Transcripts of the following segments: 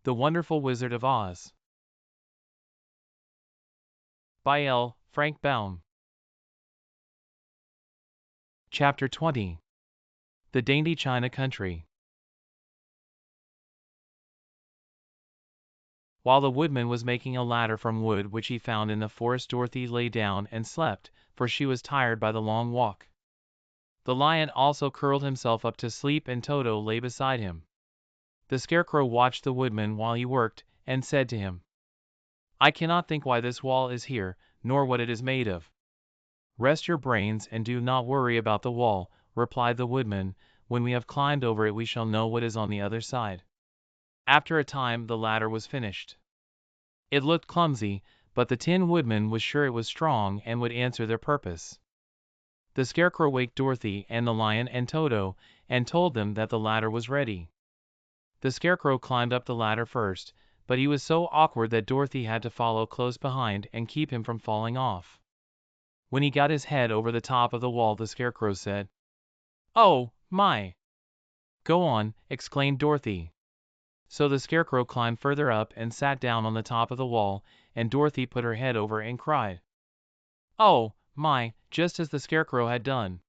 The Wonderful Wizard of Oz by L. Frank Baum. Chapter 20. The Dainty China Country. While the woodman was making a ladder from wood which he found in the forest, Dorothy lay down and slept, for she was tired by the long walk. The lion also curled himself up to sleep, and Toto lay beside him. The Scarecrow watched the woodman while he worked, and said to him, "I cannot think why this wall is here, nor what it is made of." "Rest your brains and do not worry about the wall," replied the woodman. "When we have climbed over it we shall know what is on the other side." After a time the ladder was finished. It looked clumsy, but the Tin Woodman was sure it was strong and would answer their purpose. The Scarecrow waked Dorothy and the lion and Toto, and told them that the ladder was ready. The Scarecrow climbed up the ladder first, but he was so awkward that Dorothy had to follow close behind and keep him from falling off. When he got his head over the top of the wall, the Scarecrow said, "Oh, my!" "Go on," exclaimed Dorothy. So the Scarecrow climbed further up and sat down on the top of the wall, and Dorothy put her head over and cried, "Oh, my!" just as the Scarecrow had done.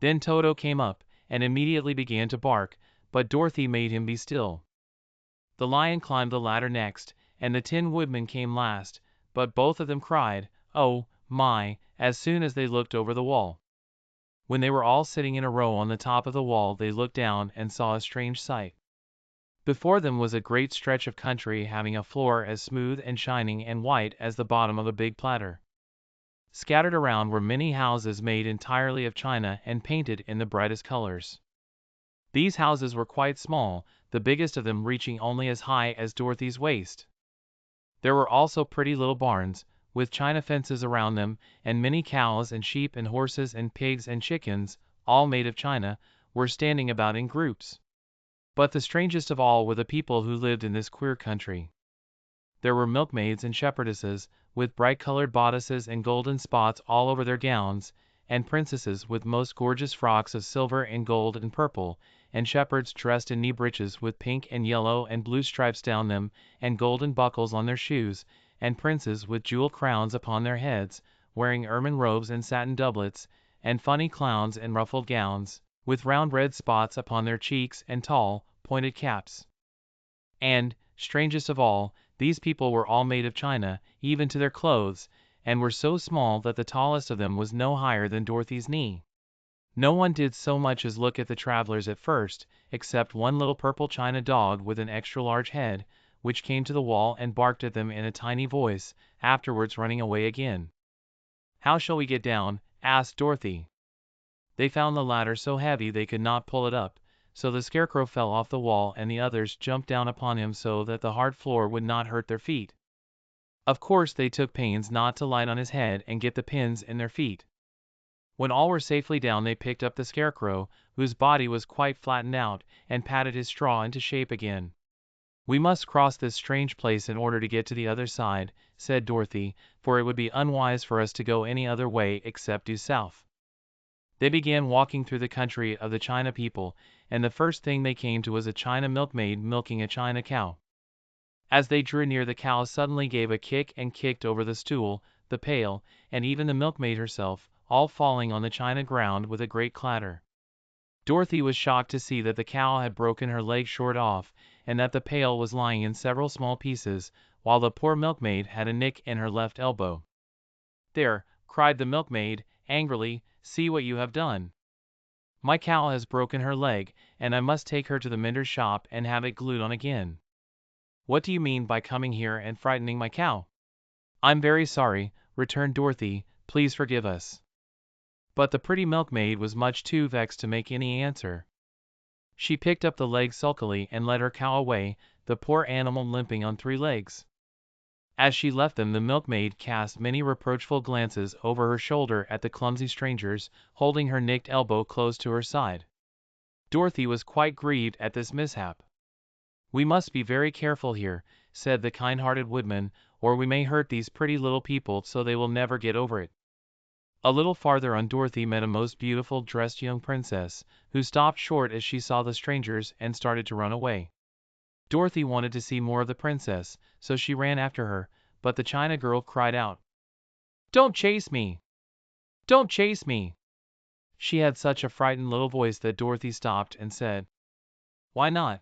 Then Toto came up, and immediately began to bark, but Dorothy made him be still. The lion climbed the ladder next, and the Tin Woodman came last, but both of them cried, "Oh, my!" as soon as they looked over the wall. When they were all sitting in a row on the top of the wall, they looked down and saw a strange sight. Before them was a great stretch of country, having a floor as smooth and shining and white as the bottom of a big platter. Scattered around were many houses made entirely of china and painted in the brightest colors. These houses were quite small, the biggest of them reaching only as high as Dorothy's waist. There were also pretty little barns, with china fences around them, and many cows and sheep and horses and pigs and chickens, all made of china, were standing about in groups. But the strangest of all were the people who lived in this queer country. There were milkmaids and shepherdesses, with bright-colored bodices and golden spots all over their gowns, and princesses with most gorgeous frocks of silver and gold and purple, and shepherds dressed in knee breeches with pink and yellow and blue stripes down them, and golden buckles on their shoes, and princes with jewel crowns upon their heads, wearing ermine robes and satin doublets, and funny clowns in ruffled gowns, with round red spots upon their cheeks and tall, pointed caps. And, strangest of all, these people were all made of china, even to their clothes, and were so small that the tallest of them was no higher than Dorothy's knee. No one did so much as look at the travelers at first, except one little purple china dog with an extra large head, which came to the wall and barked at them in a tiny voice, afterwards running away again. "How shall we get down?" asked Dorothy. They found the ladder so heavy they could not pull it up, so the Scarecrow fell off the wall and the others jumped down upon him so that the hard floor would not hurt their feet. Of course they took pains not to light on his head and get the pins in their feet. When all were safely down they picked up the Scarecrow, whose body was quite flattened out, and patted his straw into shape again. "We must cross this strange place in order to get to the other side," said Dorothy, "for it would be unwise for us to go any other way except due south." They began walking through the country of the China people, and the first thing they came to was a China milkmaid milking a China cow. As they drew near, the cow suddenly gave a kick and kicked over the stool, the pail, and even the milkmaid herself, all falling on the china ground with a great clatter. Dorothy was shocked to see that the cow had broken her leg short off, and that the pail was lying in several small pieces, while the poor milkmaid had a nick in her left elbow. "There," cried the milkmaid, angrily, "see what you have done. My cow has broken her leg, and I must take her to the mender's shop and have it glued on again." "What do you mean by coming here and frightening my cow?" "I'm very sorry," returned Dorothy, "please forgive us." But the pretty milkmaid was much too vexed to make any answer. She picked up the leg sulkily and led her cow away, the poor animal limping on 3 legs. As she left them, the milkmaid cast many reproachful glances over her shoulder at the clumsy strangers, holding her nicked elbow close to her side. Dorothy was quite grieved at this mishap. "We must be very careful here," said the kind-hearted woodman, "or we may hurt these pretty little people so they will never get over it." A little farther on Dorothy met a most beautiful dressed young princess, who stopped short as she saw the strangers and started to run away. Dorothy wanted to see more of the princess, so she ran after her, but the China girl cried out, "Don't chase me! Don't chase me!" She had such a frightened little voice that Dorothy stopped and said, "Why not?"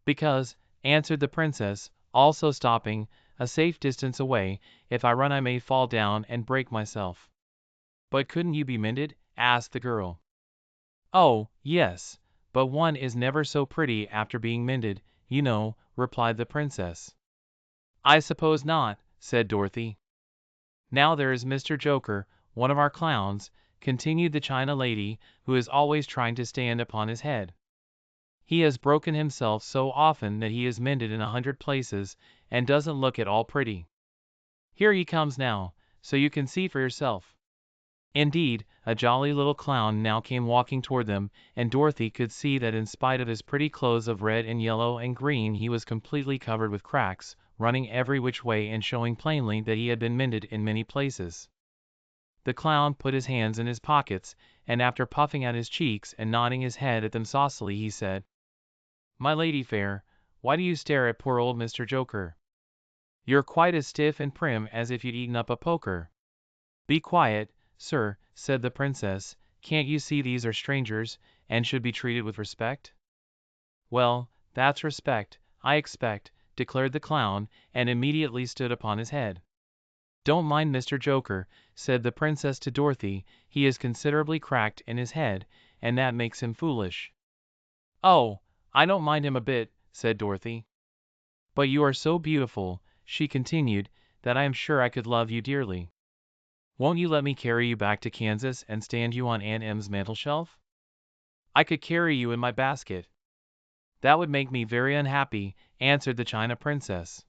"Because," answered the princess, also stopping, "a safe distance away, if I run I may fall down and break myself." "But couldn't you be mended?" asked the girl. "Oh, yes, but one is never so pretty after being mended, you know," replied the princess. "I suppose not," said Dorothy. "Now there is Mr. Joker, one of our clowns," continued the China lady, "who is always trying to stand upon his head. He has broken himself so often that he is mended in 100 places, and doesn't look at all pretty. Here he comes now, so you can see for yourself." Indeed, a jolly little clown now came walking toward them, and Dorothy could see that in spite of his pretty clothes of red and yellow and green he was completely covered with cracks, running every which way and showing plainly that he had been mended in many places. The clown put his hands in his pockets, and after puffing out his cheeks and nodding his head at them saucily, he said, "My lady fair, why do you stare at poor old Mr. Joker? You're quite as stiff and prim as if you'd eaten up a poker." "Be quiet, sir," said the princess, "can't you see these are strangers, and should be treated with respect?" "Well, that's respect, I expect," declared the clown, and immediately stood upon his head. "Don't mind Mr. Joker," said the princess to Dorothy, "he is considerably cracked in his head, and that makes him foolish." "Oh, I don't mind him a bit," said Dorothy. "But you are so beautiful," she continued, "that I am sure I could love you dearly. Won't you let me carry you back to Kansas and stand you on Aunt Em's mantelshelf? I could carry you in my basket." "That would make me very unhappy," answered the China princess.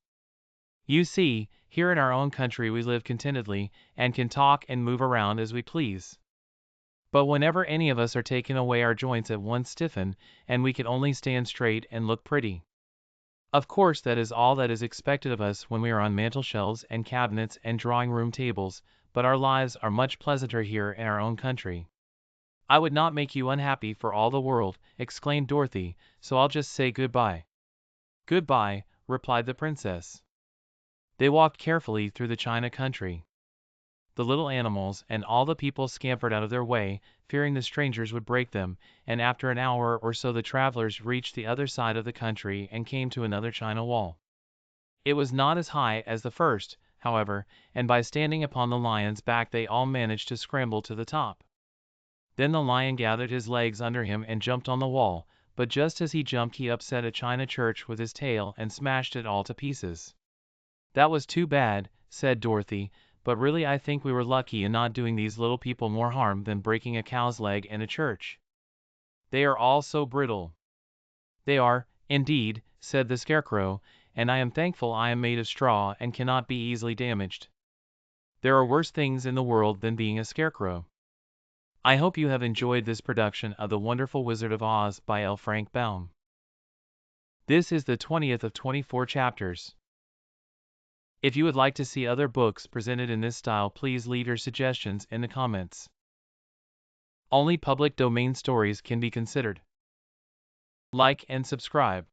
"You see, here in our own country we live contentedly, and can talk and move around as we please. But whenever any of us are taken away our joints at once stiffen, and we can only stand straight and look pretty. Of course that is all that is expected of us when we are on mantelshelves and cabinets and drawing-room tables, but our lives are much pleasanter here in our own country." "I would not make you unhappy for all the world," exclaimed Dorothy, "so I'll just say good-bye." "Good-bye," replied the princess. They walked carefully through the China country. The little animals and all the people scampered out of their way, fearing the strangers would break them, and after an hour or so the travelers reached the other side of the country and came to another China wall. It was not as high as the first, however, and by standing upon the lion's back they all managed to scramble to the top. Then the lion gathered his legs under him and jumped on the wall, but just as he jumped he upset a China church with his tail and smashed it all to pieces. "That was too bad," said Dorothy, "but really I think we were lucky in not doing these little people more harm than breaking a cow's leg in a church. They are all so brittle." "They are, indeed," said the Scarecrow, "and I am thankful I am made of straw and cannot be easily damaged. There are worse things in the world than being a scarecrow." I hope you have enjoyed this production of The Wonderful Wizard of Oz by L. Frank Baum. This is the 20th of 24 chapters. If you would like to see other books presented in this style, please leave your suggestions in the comments. Only public domain stories can be considered. Like and subscribe.